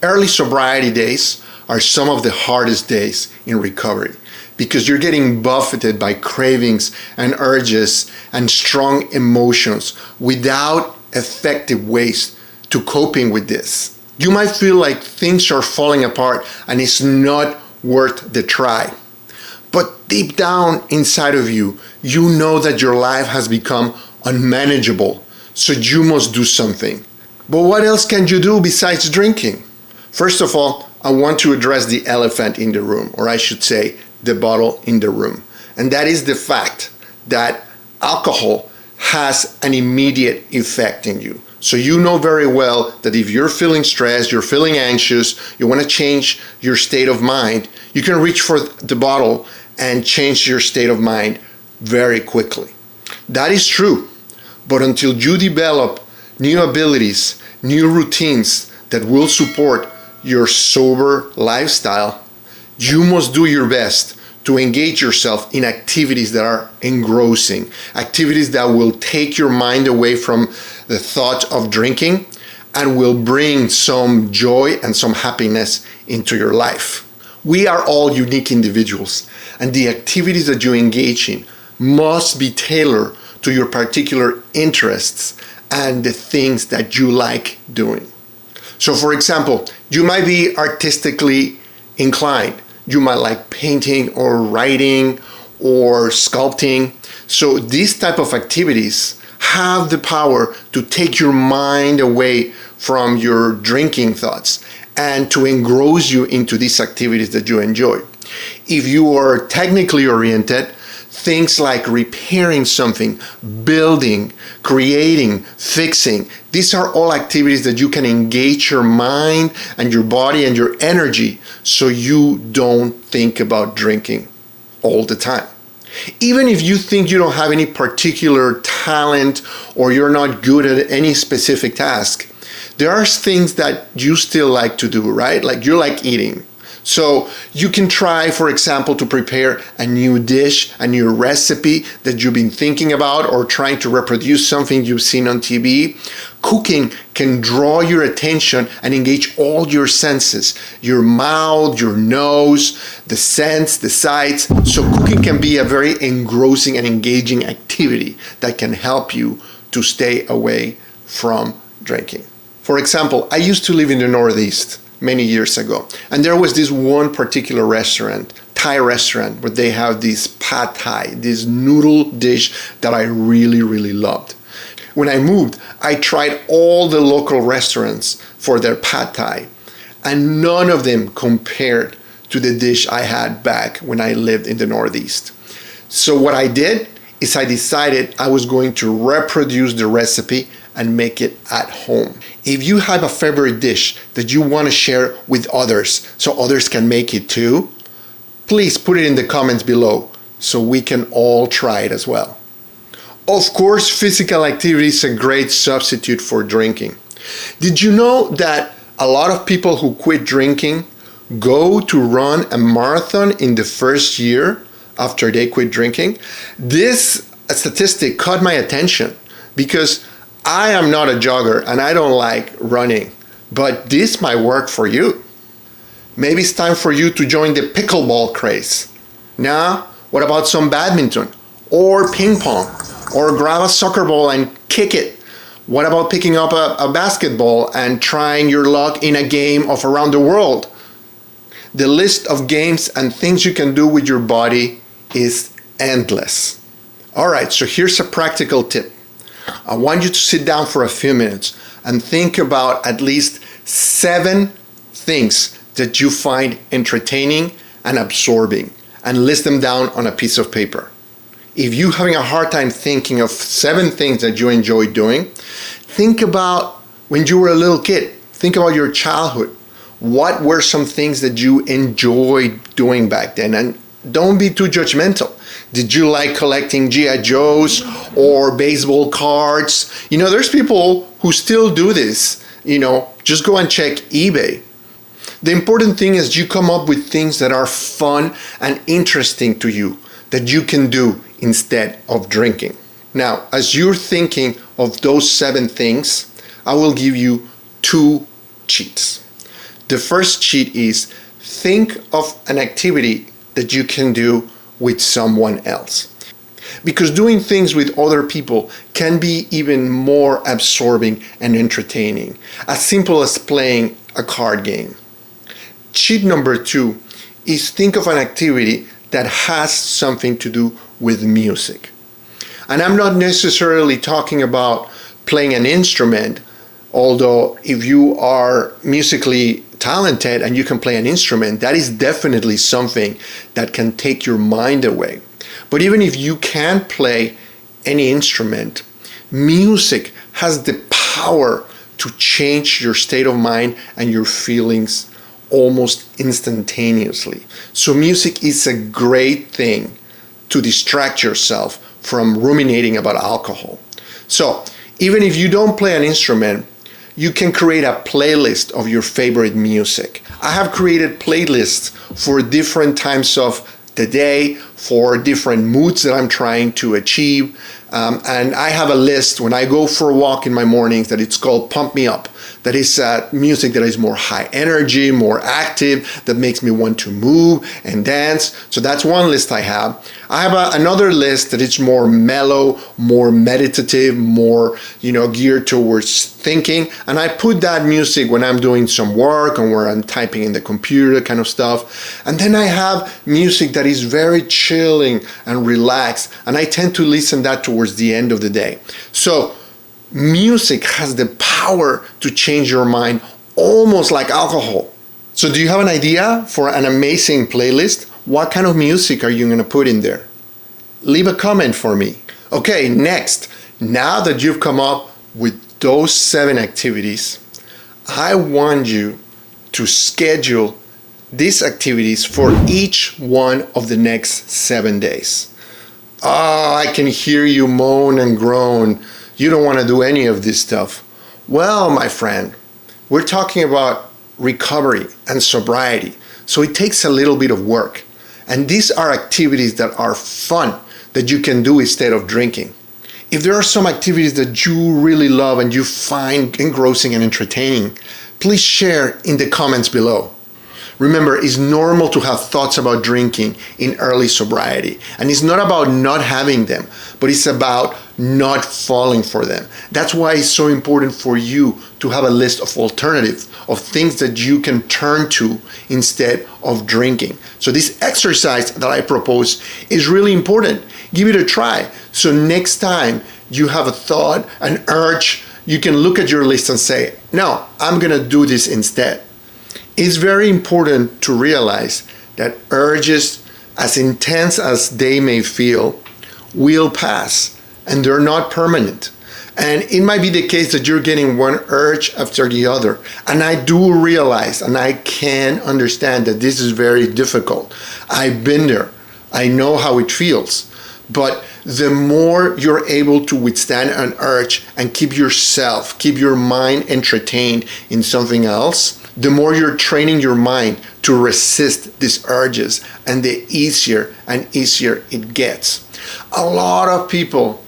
Early sobriety days are some of the hardest days in recovery because you're getting buffeted by cravings and urges and strong emotions without effective ways to coping with this. You might feel like things are falling apart and it's not worth the try. But deep down inside of you, you know that your life has become unmanageable, so you must do something. But what else can you do besides drinking? First of all, I want to address the elephant in the room, or I should say, the bottle in the room. And that is the fact that alcohol has an immediate effect in you. So you know very well that if you're feeling stressed, you're feeling anxious, you want to change your state of mind, you can reach for the bottle and change your state of mind very quickly. That is true, but until you develop new abilities, new routines that will support your sober lifestyle, you must do your best to engage yourself in activities that are engrossing, activities that will take your mind away from the thought of drinking and will bring some joy and some happiness into your life. We are all unique individuals, and the activities that you engage in must be tailored to your particular interests and the things that you like doing. So for example, you might be artistically inclined. You might like painting or writing or sculpting. So these type of activities have the power to take your mind away from your drinking thoughts and to engross you into these activities that you enjoy. If you are technically oriented, things like repairing something, building, creating, fixing, these are all activities that you can engage your mind and your body and your energy so you don't think about drinking all the time. Even if you think you don't have any particular talent or you're not good at any specific task, there are things that you still like to do, right? Like you like eating. So you can try, for example, to prepare a new dish, a new recipe that you've been thinking about or trying to reproduce something you've seen on TV. Cooking can draw your attention and engage all your senses, your mouth, your nose, the scents, the sights. So cooking can be a very engrossing and engaging activity that can help you to stay away from drinking. For example, I used to live in the Northeast many years ago, and there was this one particular restaurant, Thai restaurant, where they have this pad Thai, this noodle dish that I really, really loved. When I moved, I tried all the local restaurants for their pad Thai, and none of them compared to the dish I had back when I lived in the Northeast. So what I did is I decided I was going to reproduce the recipe and make it at home. If you have a favorite dish that you want to share with others so others can make it too, please put it in the comments below so we can all try it as well. Of course, physical activity is a great substitute for drinking. Did you know that a lot of people who quit drinking go to run a marathon in the first year after they quit drinking? This statistic caught my attention because I am not a jogger and I don't like running, but this might work for you. Maybe it's time for you to join the pickleball craze. Now, what about some badminton or ping pong, or grab a soccer ball and kick it? What about picking up a basketball and trying your luck in a game of around the world? The list of games and things you can do with your body is endless. All right, so here's a practical tip. I want you to sit down for a few minutes and think about at least 7 things that you find entertaining and absorbing, and list them down on a piece of paper. If you're having a hard time thinking of 7 things that you enjoy doing, think about when you were a little kid. Think about your childhood. What were some things that you enjoyed doing back then? And don't be too judgmental. Did you like collecting G.I. Joes or baseball cards? You know, there's people who still do this. You know, just go and check eBay. The important thing is you come up with things that are fun and interesting to you that you can do instead of drinking. Now, as you're thinking of those 7 things, I will give you 2 cheats. The first cheat is think of an activity that you can do with someone else. Because doing things with other people can be even more absorbing and entertaining, as simple as playing a card game. Cheat number 2 is think of an activity that has something to do with music. And I'm not necessarily talking about playing an instrument, although if you are musically talented and you can play an instrument, that is definitely something that can take your mind away. But even if you can't play any instrument, music has the power to change your state of mind and your feelings almost instantaneously. So music is a great thing to distract yourself from ruminating about alcohol. So even if you don't play an instrument, you can create a playlist of your favorite music. I have created playlists for different times of the day, for different moods that I'm trying to achieve. And I have a list when I go for a walk in my mornings that it's called Pump Me Up. That is music that is more high energy, more active, that makes me want to move and dance. So that's one list I have. I have another list that is more mellow, more meditative, more geared towards thinking. And I put that music when I'm doing some work or where I'm typing in the computer, kind of stuff. And then I have music that is very chilling and relaxed. And I tend to listen that towards the end of the day. So music has the power to change your mind almost like alcohol. So do you have an idea for an amazing playlist? What kind of music are you going to put in there? Leave a comment for me. Okay, next, now that you've come up with those 7 activities, I want you to schedule these activities for each one of the next 7 days. Oh, I can hear you moan and groan. You don't want to do any of this stuff. Well, my friend, we're talking about recovery and sobriety, so it takes a little bit of work. And these are activities that are fun, that you can do instead of drinking. If there are some activities that you really love and you find engrossing and entertaining, please share in the comments below. Remember, it's normal to have thoughts about drinking in early sobriety. And it's not about not having them, but it's about not falling for them. That's why it's so important for you to have a list of alternatives, of things that you can turn to instead of drinking. So this exercise that I propose is really important. Give it a try. So next time you have a thought, an urge, you can look at your list and say, no, I'm gonna do this instead. It's very important to realize that urges, as intense as they may feel, will pass and they're not permanent. And it might be the case that you're getting one urge after the other. And I do realize and I can understand that this is very difficult. I've been there. I know how it feels. But the more you're able to withstand an urge and keep your mind entertained in something else, the more you're training your mind to resist these urges, and the easier and easier it gets. A lot of people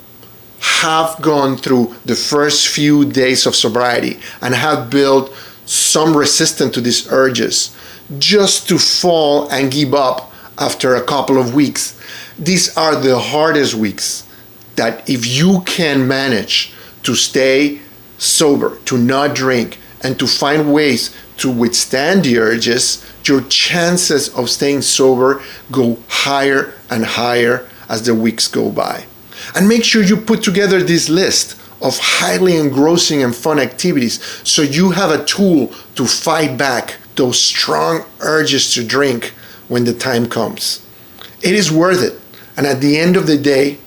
have gone through the first few days of sobriety and have built some resistance to these urges just to fall and give up after a couple of weeks. These are the hardest weeks that if you can manage to stay sober, to not drink, and to find ways to withstand the urges, your chances of staying sober go higher and higher as the weeks go by. And make sure you put together this list of highly engrossing and fun activities so you have a tool to fight back those strong urges to drink when the time comes. It is worth it. And at the end of the day,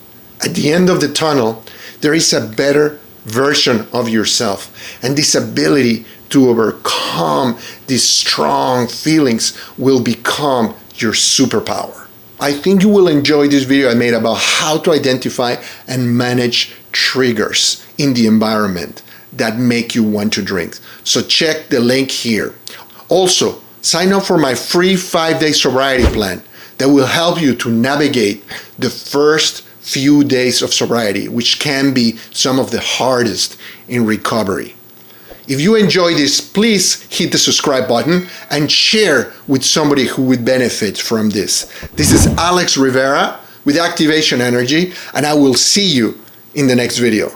at the end of the tunnel, there is a better version of yourself. And this ability to overcome these strong feelings will become your superpower. I think you will enjoy this video I made about how to identify and manage triggers in the environment that make you want to drink. So check the link here. Also, sign up for my free 5-day sobriety plan that will help you to navigate the first few days of sobriety, which can be some of the hardest in recovery. If you enjoy this, please hit the subscribe button and share with somebody who would benefit from this. This is Alex Rivera with Activation Energy, and I will see you in the next video.